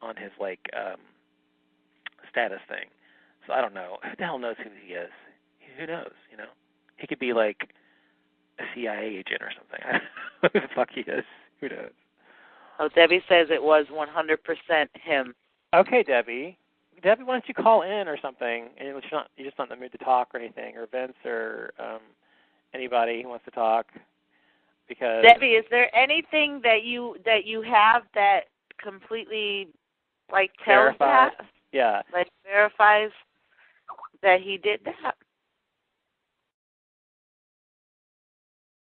on his like status thing. So I don't know. Who the hell knows who he is? Who knows? You know, he could be like a CIA agent or something. I don't know who the fuck he is. Who knows? Oh, Debbie says it was 100% him. Okay, Debbie. Debbie, why don't you call in or something? And you're just not in the mood to talk or anything, or Vince or anybody who wants to talk. Because Debbie, is there anything that you have that completely like tells verifies, that? Yeah. Like verifies that he did that?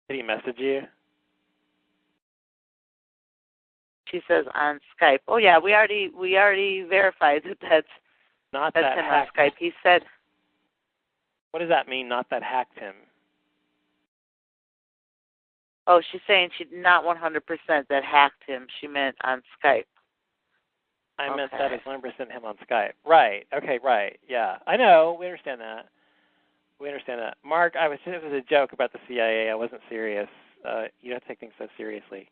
Did he message you? She says on Skype. Oh yeah, we already verified that that's him on Skype. He said. What does that mean? Not that hacked him. Oh, she's saying she not 100% that hacked him. She meant on Skype. I meant that is 100% him on Skype. Right. Okay. Right. Yeah. I know. We understand that. Mark, it was a joke about the CIA. I wasn't serious. You don't take things so seriously.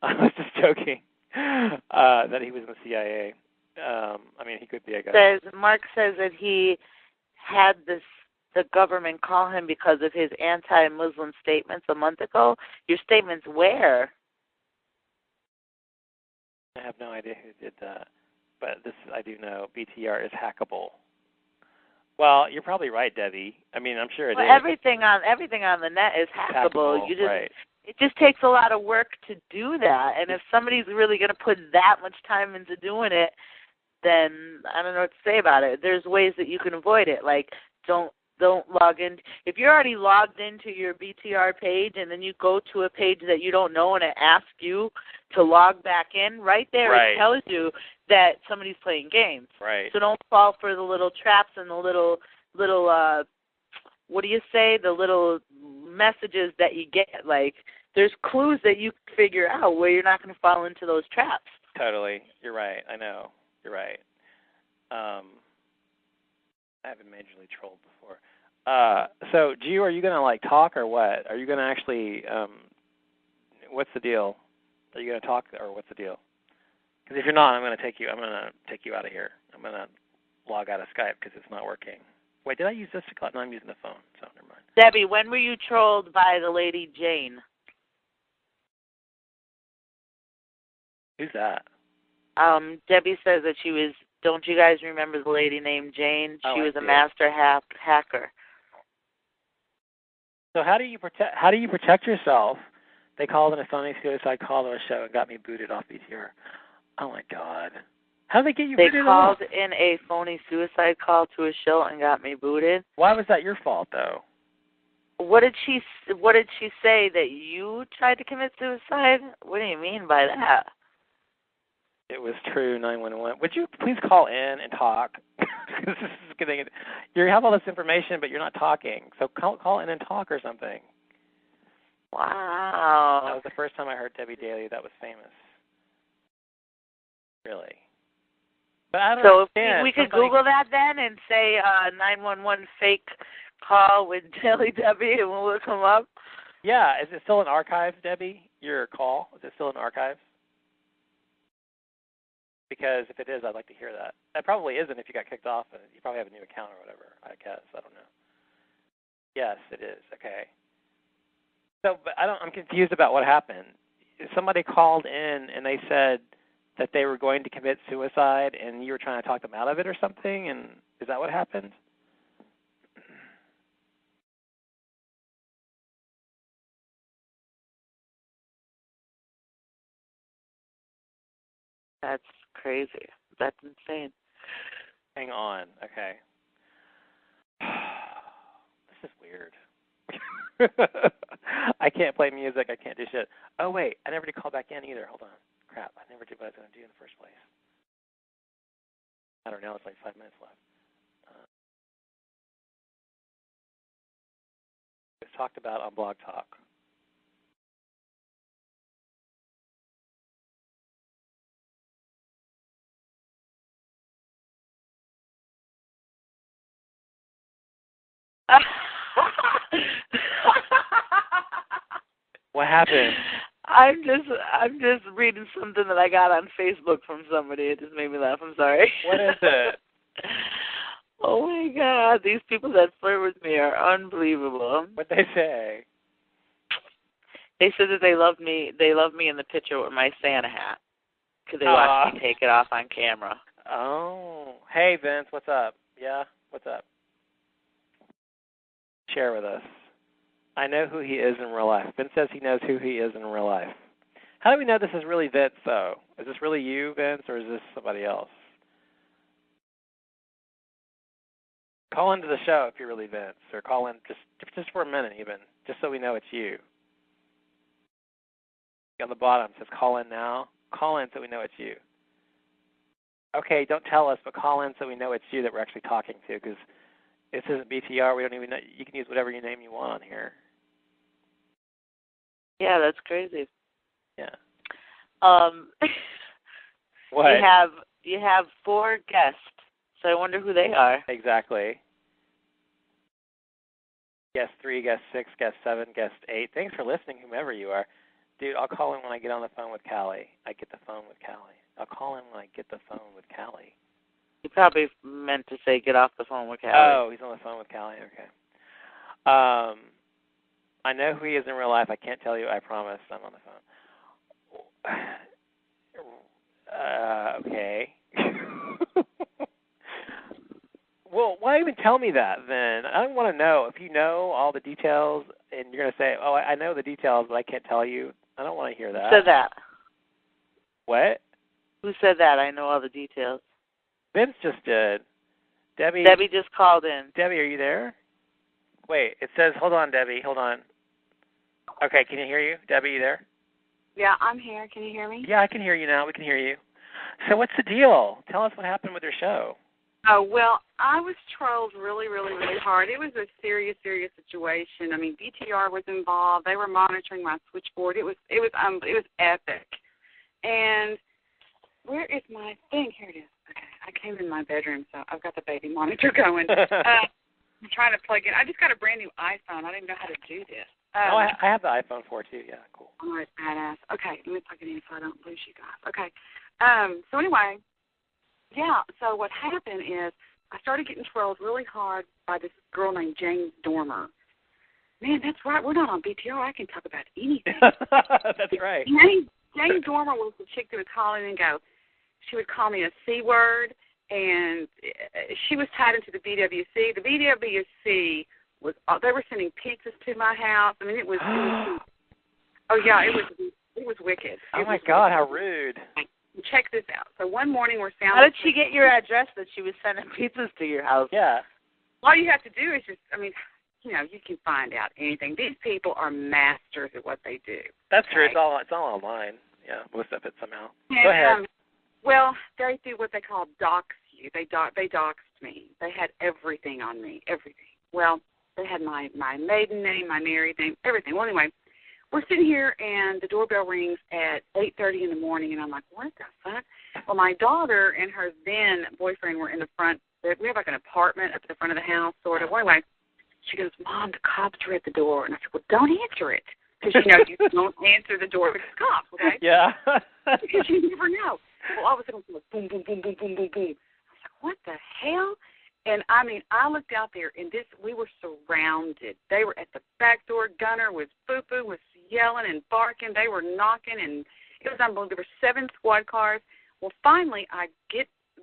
I was just joking that he was in the CIA. I mean, he could be, I guess. Mark says that he had the government call him because of his anti-Muslim statements a month ago. Your statements where? I have no idea who did that, but this I do know. BTR is hackable. Well, you're probably right, Debbie. I mean, I'm sure it is. Everything on the net is hackable. Right. It just takes a lot of work to do that, and if somebody's really going to put that much time into doing it, then I don't know what to say about it. There's ways that you can avoid it, like don't log in. If you're already logged into your BTR page and then you go to a page that you don't know and it asks you to log back in, right there it tells you that somebody's playing games. Right. So don't fall for the little traps and the little what do you say? The little messages that you get. Like there's clues that you can figure out where you're not going to fall into those traps. Totally. You're right. I know. You're right. I haven't majorly trolled before. So, Gio, are you going to, like, talk or what? Are you going to actually, what's the deal? Are you going to talk or what's the deal? Because if you're not, I'm going to take you out of here. I'm going to log out of Skype because it's not working. Wait, did I use this to call? No, I'm using the phone, so never mind. Debbie, when were you trolled by the lady Jane? Who's that? Debbie says that she was, don't you guys remember the lady named Jane? She was a master hacker. So how do you protect yourself? They called in a phony suicide call to a show and got me booted off BTR. Oh my God. How did they get you booted off? They called in a phony suicide call to a show and got me booted. Why was that your fault though? What did she say, that you tried to commit suicide? What do you mean by that? It was true, 911. Would you please call in and talk? This is getting, you have all this information, but you're not talking. So call in and talk or something. Wow. That was the first time I heard Debbie Daly. That was famous. Really. But I don't understand. So we could Google that then and say 911 fake call with Daily Debbie and we'll look them up. Yeah. Is it still in archives, Debbie? Your call? Is it still in archives? Because if it is, I'd like to hear that. That probably isn't if you got kicked off. You probably have a new account or whatever, I guess. I don't know. Yes, it is. Okay. So, but I'm confused about what happened. Somebody called in and they said that they were going to commit suicide and you were trying to talk them out of it or something, and is that what happened? That's crazy. That's insane. Hang on. Okay. This is weird. I can't play music. I can't do shit. Oh, wait. I never did call back in either. Hold on. Crap. I never did what I was going to do in the first place. I don't know. It's like 5 minutes left. It's talked about on Blog Talk. What happened? I'm just reading something that I got on Facebook from somebody. It just made me laugh. I'm sorry. What is it? Oh my God, these people that flirt with me are unbelievable. What'd they say? They said that they love me. They love me in the picture with my Santa hat because they watched me take it off on camera. Oh, hey Vince, what's up? Yeah, what's up? Share with us. I know who he is in real life. Vince says he knows who he is in real life. How do we know this is really Vince, though? Is this really you, Vince, or is this somebody else? Call into the show if you're really Vince, or call in just for a minute even, just so we know it's you. On the bottom it says call in now. Call in so we know it's you. Okay, don't tell us, but call in so we know it's you that we're actually talking to, because this isn't BTR. We don't even know. You can use whatever name you want on here. Yeah, that's crazy. Yeah. What? You have 4 guests, so I wonder who they are. Exactly. Guest 3, guest 6, guest 7, guest 8. Thanks for listening, whomever you are. Dude, I'll call in when I get on the phone with Callie. I get the phone with Callie. I'll call in when I get the phone with Callie. You probably meant to say get off the phone with Callie. Oh, he's on the phone with Callie. Okay. I know who he is in real life. I can't tell you. I promise. I'm on the phone. Okay. Well, why even tell me that then? I don't want to know. If you know all the details and you're going to say, oh, I know the details, but I can't tell you, I don't want to hear that. Who said that? What? Who said that? I know all the details. Vince just did. Debbie just called in. Debbie, are you there? Wait, it says, hold on, Debbie, hold on. Okay, can you hear you? Debbie, you there? Yeah, I'm here. Can you hear me? Yeah, I can hear you now. We can hear you. So what's the deal? Tell us what happened with your show. Oh, well, I was trolled really, really, really hard. It was a serious, serious situation. I mean, BTR was involved. They were monitoring my switchboard. It was epic. And where is my thing? Here it is. Okay, I came in my bedroom, so I've got the baby monitor going. I'm trying to plug in. I just got a brand new iPhone. I don't even know how to do this. I have the iPhone 4 too. Yeah, cool. All right, badass. Okay, let me plug it in so I don't lose you guys. Okay. So anyway, yeah. So what happened is I started getting trolled really hard by this girl named Jane Dormer. Man, that's right. We're not on BTR. I can talk about anything. That's right. Jane Dormer was the chick that would call in and go. She would call me a C word, and she was tied into the BWC. The BWC was they were sending pizzas to my house. I mean, it was oh yeah, it was wicked. Oh my God, how rude! Check this out. So one morning we're sound. How did she get your address that she was sending pizzas to your house? Yeah. All you have to do is just, I mean, you know, you can find out anything. These people are masters at what they do. That's true. It's all online. Yeah, most of it somehow. And, go ahead. Well, they do what they call dox you. They doxed me. They had everything on me, everything. Well, they had my maiden name, my married name, everything. Well, anyway, we're sitting here, and the doorbell rings at 8:30 in the morning, and I'm like, what the fuck? Well, my daughter and her then boyfriend were in the front. We have like an apartment up at the front of the house, sort of. Well, anyway, she goes, Mom, the cops are at the door. And I said, well, don't answer it. Because, you know, you don't answer the door because cops, okay? Yeah. Because you never know. Well, all of a sudden, it was boom, boom, boom, boom, boom, boom, boom. I was like, what the hell? And, I mean, I looked out there, and we were surrounded. They were at the back door. Gunner was boo-boo, was yelling and barking. They were knocking, and it was unbelievable. There were 7 squad cars. Well, finally, I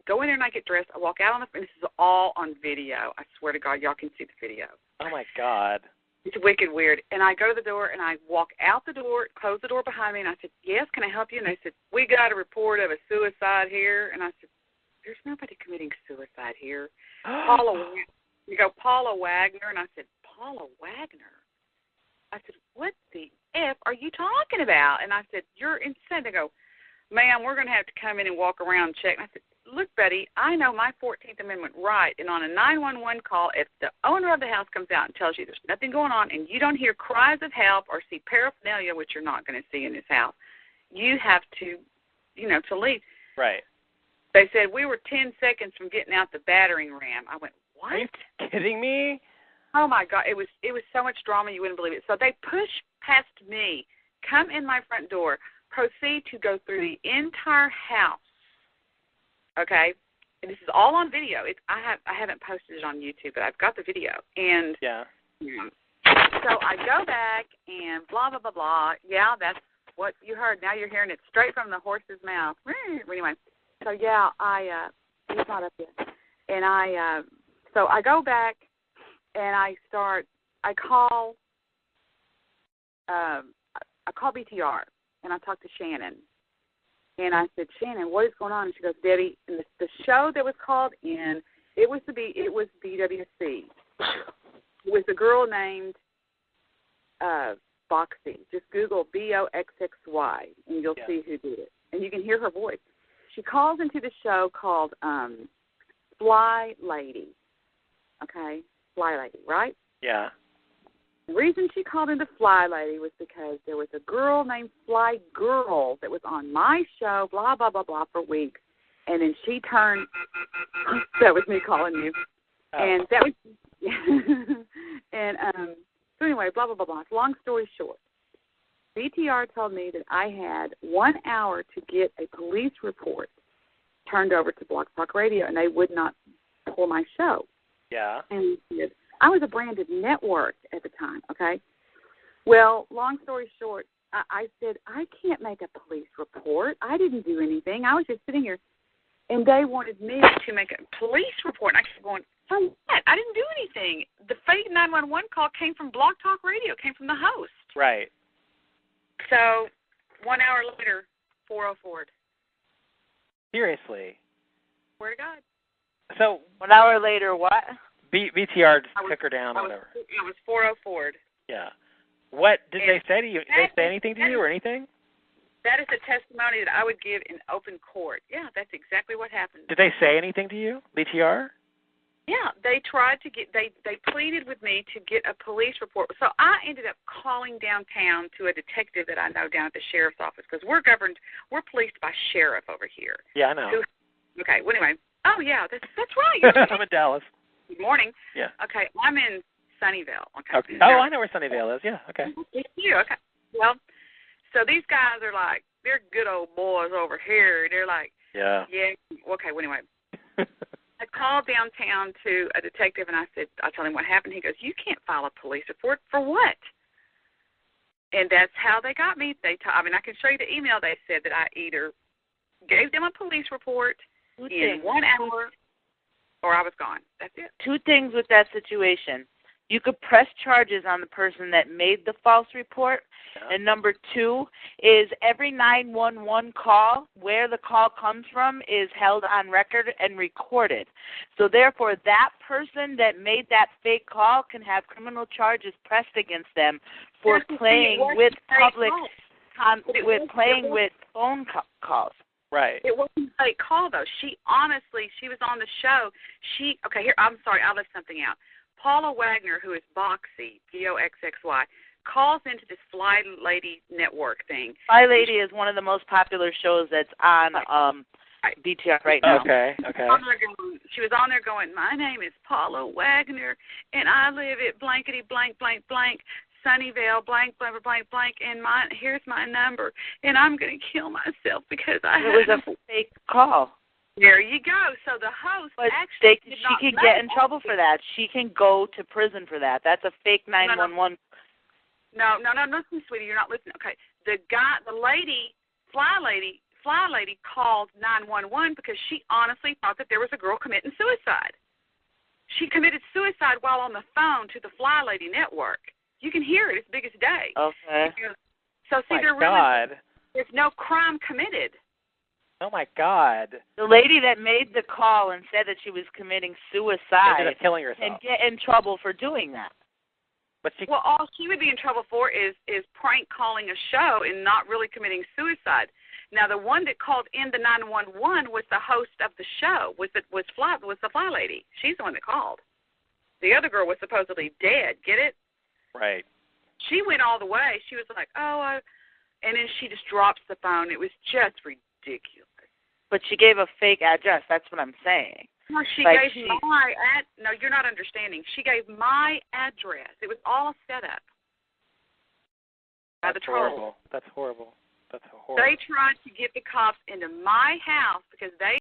go in there, and I get dressed. I walk out on and this is all on video. I swear to God, y'all can see the video. Oh, my God. It's wicked weird. And I go to the door, and I walk out the door, close the door behind me, and I said, yes, can I help you? And they said, we got a report of a suicide here. And I said, there's nobody committing suicide here. Paula Wagner. And I said, Paula Wagner? I said, what the F are you talking about? And I said, you're insane. They go, ma'am, we're going to have to come in and walk around and check. And I said, look, Betty, I know my 14th Amendment right, and on a 911 call, if the owner of the house comes out and tells you there's nothing going on and you don't hear cries of help or see paraphernalia, which you're not going to see in this house, you have to, you know, to leave. Right. They said we were 10 seconds from getting out the battering ram. I went, what? Are you kidding me? Oh, my God. It was so much drama you wouldn't believe it. So they pushed past me, come in my front door, proceed to go through the entire house. Okay? And this is all on video. I haven't posted it on YouTube, but I've got the video. And so I go back and blah, blah, blah, blah. Yeah, that's what you heard. Now you're hearing it straight from the horse's mouth. Anyway, so yeah, he's not up yet. And so I go back and I call BTR and I talk to Shannon. And I said, Shannon, what is going on? And she goes, Debbie, and the show that was called in, it was BWC. It was a girl named Boxy. Just Google BOXXY, and you'll see who did it. And you can hear her voice. She calls into the show called Fly Lady. Okay? Fly Lady, right? Yeah. The reason she called into Fly Lady was because there was a girl named Fly Girl that was on my show, blah, blah, blah, blah, for weeks. And then she turned, that was me calling you. Oh. And that was, and so anyway, blah, blah, blah, blah. Long story short, BTR told me that I had 1 hour to get a police report turned over to Blog Talk Radio, and they would not pull my show. Yeah. And I was a branded network at the time, okay? Well, long story short, I said, I can't make a police report. I didn't do anything. I was just sitting here. And they wanted me to make a police report. And I kept going, for what? I didn't do anything. The fake 911 call came from Blog Talk Radio, came from the host. Right. So 1 hour later, 404'd. Seriously. Swear to God. So 1 hour later, what? BTR just took her down or whatever. It was 404'd. Yeah. What did they say to you? Did they say anything to you or anything? That is a testimony that I would give in open court. Yeah, that's exactly what happened. Did they say anything to you, BTR? Yeah, they tried to get, they pleaded with me to get a police report. So I ended up calling downtown to a detective that I know down at the sheriff's office because we're policed by sheriff over here. Yeah, I know. Okay, well, anyway. Oh, yeah, that's right. I'm in Dallas. Good morning. Yeah. Okay, I'm in Sunnyvale. Okay. Oh, I know where Sunnyvale is. Yeah, okay. You, okay. Well, so these guys are like, they're good old boys over here. They're like, yeah, okay, well, anyway. I called downtown to a detective, and I told him what happened. He goes, you can't file a police report. For what? And that's how they got me. I can show you the email. They said that I either gave them a police report in 1 hour or I was gone. That's it. Two things with that situation. You could press charges on the person that made the false report. Yeah. And number two is every 911 call, where the call comes from, is held on record and recorded. So therefore, that person that made that fake call can have criminal charges pressed against them for playing with public, with phone calls. Right. It wasn't a fake call, though. She was on the show. I'm sorry, I left something out. Paula Wagner, who is Boxy, BOXXY, calls into this Fly Lady network thing. Fly Lady is one of the most popular shows that's on BTR right now. Okay. She was on there going, my name is Paula Wagner, and I live at blankety blank blank blank, Sunnyvale blank blank blank blank, and here's my number, and I'm going to kill myself because it was a fake call. There you go. So the host she can get in trouble for that. She can go to prison for that. That's a fake 911. No, listen, sweetie, you're not listening. Okay, the Fly Lady called 911 because she honestly thought that there was a girl committing suicide. She committed suicide while on the phone to the Fly Lady network. You can hear it as big as day. Okay. So see, there's no crime committed. Oh, my God. The lady that made the call and said that she was committing suicide ended up killing herself. And get in trouble for doing that. But well, all she would be in trouble for is prank calling a show and not really committing suicide. Now, the one that called in the 911 was the host of the show, was the Fly Lady. She's the one that called. The other girl was supposedly dead. Get it? Right. She went all the way. She was like, and then she just drops the phone. It was just ridiculous. But she gave a fake address. That's what I'm saying. No, No, you're not understanding. She gave my address. It was all set up. by the trolls. Horrible. That's horrible. That's horrible. They tried to get the cops into my house because they